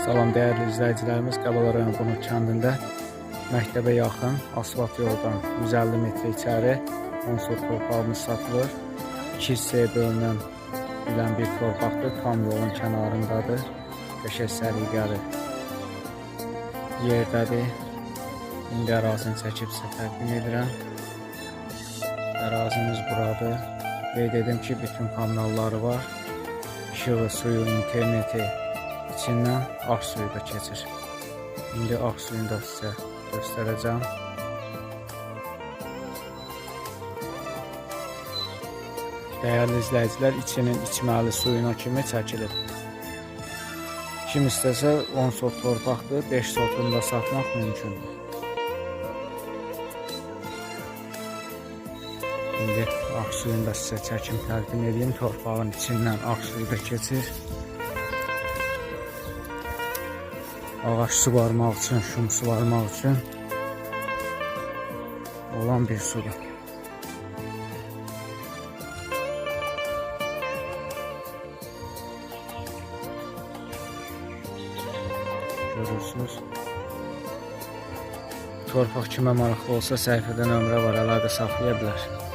Salam dəyərli izləyicilərimiz, Qəbələ rayon Qonur kəndində məktəbə yaxın asfalt yoldan 150 metr içəri 10 sot torpağımız satılır. 2 hissəyə bölünən bir torpaqdır, tam yolun kənarındadır, qəşəng səliqəli yerdədir. İndi ərazini çəkib sizə təqdim edirəm. Ərazimiz buradır. Qeyd edim ki, bütün kanalları var. İşığı, suyu, interneti içindən Aksuyu da keçir. İndi Aksuyunu da sizə göstərəcəm. Dəyərli izləyicilər, içinin içməli suyuna kimi çəkilib. Kim istəsə 10 sot torpaqdır, 5 sotunu da satmaq mümkündür. İndi Aksuyunu da sizə çəkim təqdim edeyim. Torpağın içindən Aksuyu da keçir. Ağaç suvarmaq üçün, şum suvarmaq üçün olan bir sudur. Görürsünüz. Torpaq kimə maraqlı olsa səhifədə nömrə var, əlaqə saxlaya bilər.